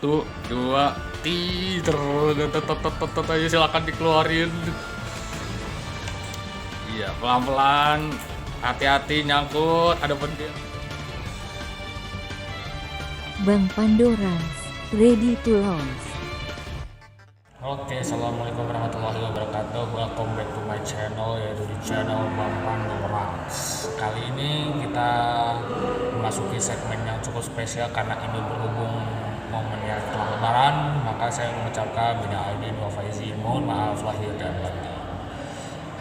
Satu, dua, tiga. Ayo silakan dikeluarin. Iya, pelan-pelan. Hati-hati nyangkut, ada pentil. Bang Pandorans, ready to launch. Oke, assalamualaikum warahmatullahi wabarakatuh. Welcome back to my channel, yaitu di channel Bang Pandorans. Kali ini kita memasuki segmen yang cukup spesial karena ini berhubung momennya setelah Lebaran, maka saya mengucapkan minal aidin wal faizin, mohon maaf lahir dan batin.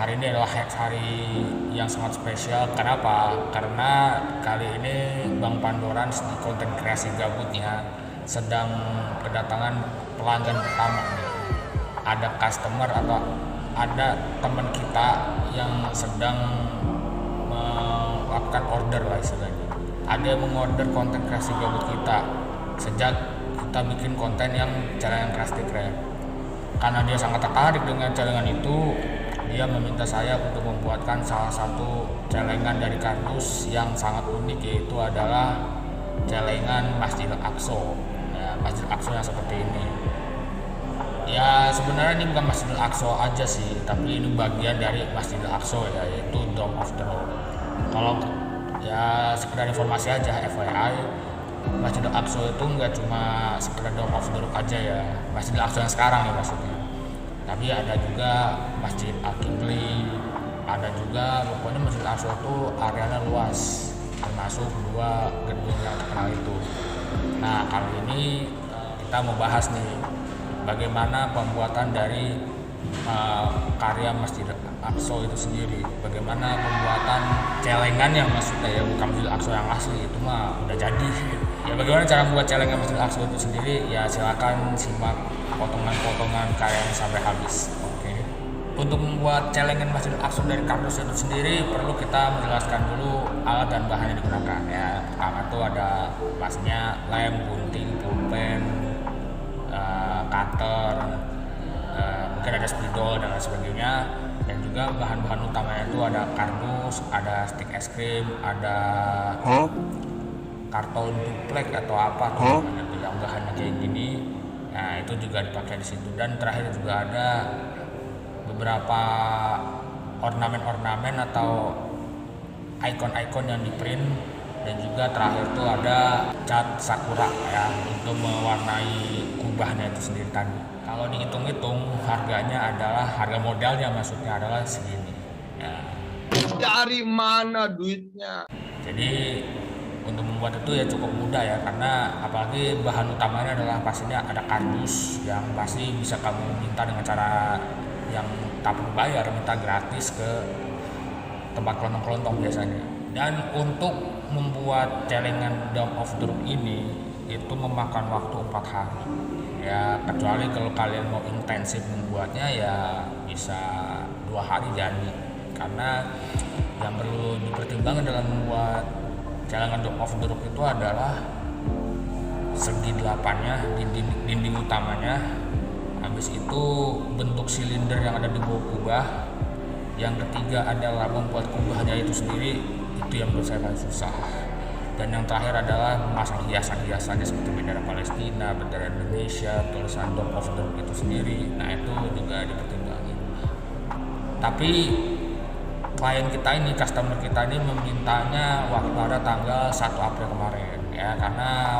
Hari ini adalah hari yang sangat spesial. Kenapa? Karena kali ini Bang Pandorans di konten kreasi gabutnya sedang kedatangan pelanggan pertama nih. Ada customer atau ada teman kita yang sedang melakukan order lah istilahnya. Ada yang mengorder konten kreasi gabut kita sejak kita bikin konten yang celengan Krusty Krab. Karena dia sangat tertarik dengan celengan itu, dia meminta saya untuk membuatkan salah satu celengan dari kardus yang sangat unik, yaitu adalah celengan Masjidil Aqsa. Ya, Masjidil Aqsa yang seperti ini. Ya sebenarnya ini bukan Masjidil Aqsa aja sih, tapi ini bagian dari Masjidil Aqsa ya, yaitu Dome of the Rock. Kalau ya sekedar informasi aja FYI, Masjidil Aqsa itu nggak cuma sekedar Dome of the Rock aja ya, Masjidil Aqsa yang sekarang ya maksudnya. Tapi ada juga Masjid Al-Qibli, ada juga pokoknya Masjid Al-Aqsa itu areanya luas, termasuk dua gedung yang terkenal itu. Nah kali ini kita mau bahas nih bagaimana pembuatan dari karya Masjid Al-Aqsa itu sendiri, bagaimana pembuatan celengannya maksudnya ya, bukan Masjid Al-Aqsa yang asli itu mah udah jadi. Ya bagaimana cara membuat celengan Masjid Al-Aqsa itu sendiri, ya silakan simak potongan-potongan karyanya sampai habis. Oke. Untuk membuat celengan Masjid Al-Aqsa dari kardus itu sendiri perlu kita menjelaskan dulu alat dan bahan yang digunakan ya. Pertama itu ada pastinya lem, gunting, pulpen, cutter, mungkin ada spidol dan lain sebagainya. Dan juga bahan-bahan utamanya itu ada kardus, ada stik es krim, ada karton duplek atau apa tuh yang bahannya kayak gini. Nah itu juga dipakai di situ. Dan terakhir juga ada beberapa ornamen-ornamen atau ikon-ikon yang di print. Dan juga terakhir tuh ada cat sakura ya untuk mewarnai kubahnya itu sendiri tadi. Kalau dihitung-hitung harganya adalah harga modalnya maksudnya adalah segini. Ya. Dari mana duitnya? Jadi untuk membuat itu ya cukup mudah ya, karena apalagi bahan utamanya adalah pastinya ada kardus yang pasti bisa kamu minta dengan cara yang tak perlu bayar, minta gratis ke tempat kelontong-kelontong biasanya. Dan untuk membuat celengan Dome of the Rock ini itu memakan waktu 4 hari ya, kecuali kalau kalian mau intensif membuatnya ya bisa 2 hari jadi. Karena yang perlu dipertimbangkan dalam membuat celengan Dome of the Rock itu adalah segi 8-nya, dinding utamanya, habis itu bentuk silinder yang ada di bawah kubah, yang ketiga adalah membuat kubahnya itu sendiri, itu yang menurut saya paling susah. Dan yang terakhir adalah memasang hiasan-hiasannya seperti bendera Palestina, bendera Indonesia, tulisan Dome of the Rock itu sendiri. Nah itu juga dipertimbangkan. Tapi klien kita ini, customer kita ini memintanya waktu pada tanggal 1 April kemarin ya, karena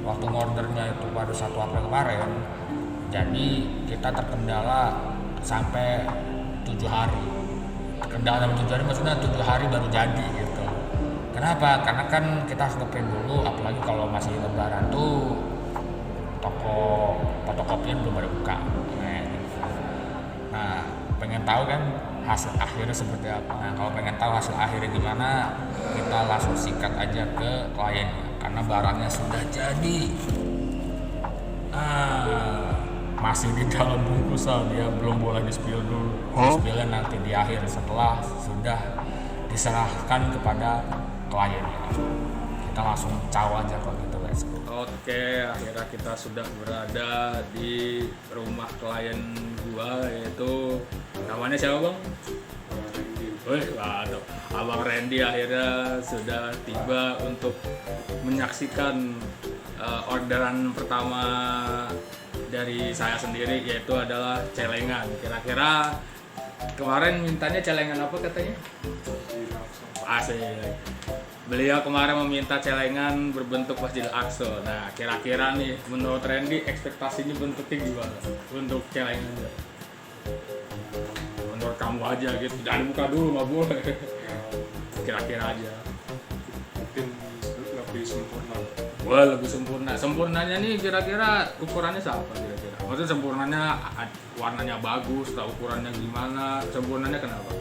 waktu ngordernya itu pada 1 April kemarin, jadi kita terkendala sampai 7 hari. Terkendala sampai 7 hari maksudnya 7 hari baru jadi gitu. Kenapa? Karena kan kita harus ngeprint dulu, apalagi kalau masih lebaran tuh toko fotokopian belum ada buka. Nah, pengen tahu kan hasil akhirnya seperti apa. Nah kalau pengen tahu hasil akhirnya gimana, kita langsung sikat aja ke kliennya karena barangnya sudah jadi. Masih di dalam bungkusan ya, belum boleh di spill dulu. Spillnya nanti di akhir setelah sudah diserahkan kepada kliennya. Kita langsung caw aja kalau gitu guys. Oke, akhirnya kita sudah berada di rumah klien gua, yaitu namanya siapa bang? Wih, waduh, Abang Randy akhirnya sudah tiba untuk menyaksikan orderan pertama dari saya sendiri yaitu adalah celengan. Kira-kira kemarin mintanya celengan apa katanya? Asik. Beliau kemarin meminta celengan berbentuk Masjidil Aqsa. Nah, kira-kira nih menurut Randy ekspektasinya bentuknya gimana? Untuk celengannya. Menurut kamu aja gitu. Jangan buka dulu, nggak boleh. Kira-kira aja. Mungkin lebih sempurna. Wah, lebih sempurna. Sempurnanya nih kira-kira ukurannya siapa kira-kira? Maksudnya sempurnanya warnanya bagus, atau ukurannya gimana? Sempurnanya kenapa?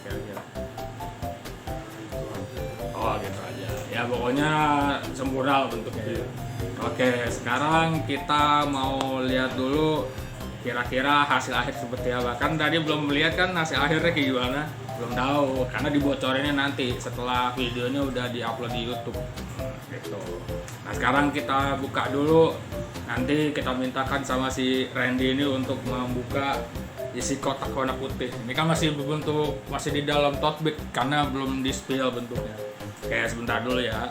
Kira-kira. Oh, gitu aja. Ya pokoknya sempurna bentuknya. Oke, sekarang kita mau lihat dulu kira-kira hasil akhir seperti apa. Kan tadi belum melihat kan hasil akhirnya kayak gimana? Belum tahu, karena dibocorinnya nanti setelah videonya udah diupload di YouTube. Gitu. Nah, sekarang kita buka dulu. Nanti kita mintakan sama si Randy ini untuk membuka isi kotak warna putih. Ini kan masih berbentuk, masih di dalam tote bag karena belum di spill bentuknya. Oke, sebentar dulu ya.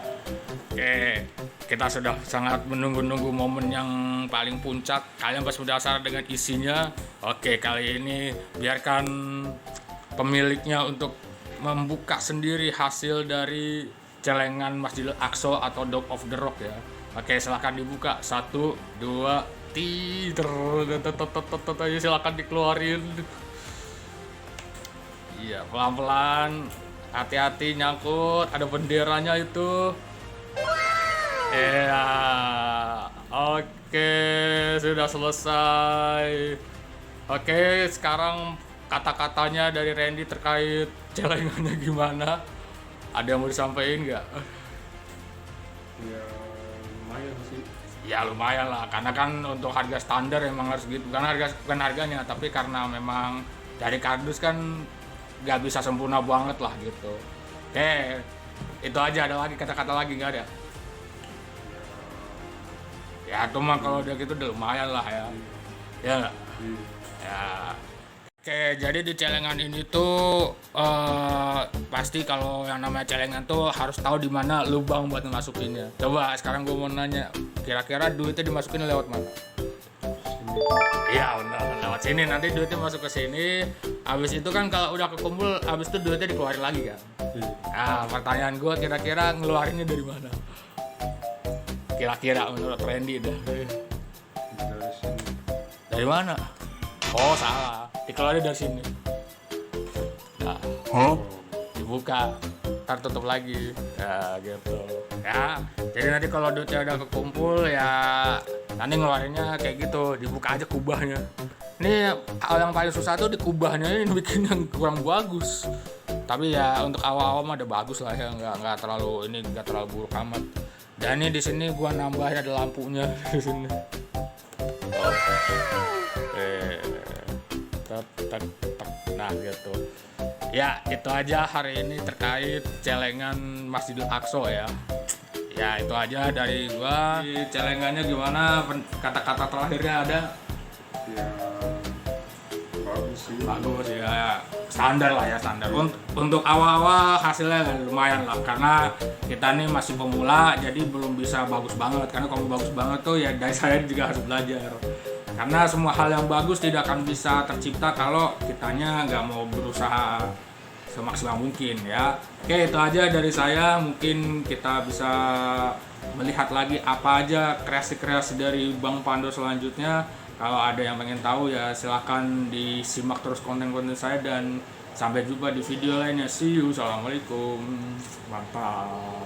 Oke, kita sudah sangat menunggu-nunggu momen yang paling puncak. Kalian pasti penasaran dengan isinya. Oke, kali ini biarkan pemiliknya untuk membuka sendiri hasil dari celengan Masjidil Aqsa atau Dome of the Rock ya. Oke, silahkan dibuka. 1, 2, 3. Silahkan dikeluarin. Iya, pelan-pelan. Hati-hati nyangkut, ada benderanya itu. Iya. Oke, sudah selesai. Oke, sekarang kata-katanya dari Randy terkait celengannya gimana? Ada yang mau disampaikan nggak? Ya lumayan sih. Ya lumayan lah, karena kan untuk harga standar emang harus gitu. Bukan harganya, tapi karena memang dari kardus kan nggak bisa sempurna banget lah gitu. Oke, itu aja. Ada lagi kata-kata lagi nggak ada? Ya itu mah kalau udah gitu udah lumayan lah ya. Ya nggak? Ya. Oke, jadi di celengan ini tuh pasti kalau yang namanya celengan tuh harus tahu di mana lubang buat masukinnya. Coba sekarang gue mau nanya, kira-kira duitnya dimasukin lewat mana? Iya benar, lewat sini. Nanti duitnya masuk ke sini. Habis itu kan kalau udah kekumpul, habis itu duitnya dikeluarin lagi kan. Nah, pertanyaan gue kira-kira ngeluarinnya dari mana? Kira-kira menurut Randy dah. Dari sini. Dari mana? Oh salah, dikeluarin dari sini. Nah, dibuka, ntar tutup lagi. Ya gitu. Ya, jadi nanti kalau duitnya udah kekumpul ya nanti ngeluarinnya kayak gitu, dibuka aja kubahnya. Ini hal yang paling susah tuh di kubahnya ini bikin yang kurang bagus. Tapi ya untuk awal-awal mah udah bagus lah ya, nggak terlalu buruk amat. Dan ini di sini gua nambahin ada lampunya di sini. Nah gitu. Ya itu aja hari ini terkait celengan Masjidil Aqsa ya. Ya itu aja dari gua. Celengannya gimana? Kata-kata terakhirnya ada? Ya bagus sih. Bagus ya. Standar lah ya, standar. Untuk awal-awal hasilnya lumayan lah, karena kita nih masih pemula, jadi belum bisa bagus banget. Karena kalau bagus banget tuh ya dari saya juga harus belajar. Karena semua hal yang bagus tidak akan bisa tercipta kalau kitanya nggak mau berusaha semaksimal mungkin ya. Oke, itu aja dari saya. Mungkin kita bisa melihat lagi apa aja kreasi-kreasi dari Bang Pando selanjutnya. Kalau ada yang pengen tahu ya silahkan disimak terus konten-konten saya, dan sampai jumpa di video lainnya. See you, assalamualaikum, mantap.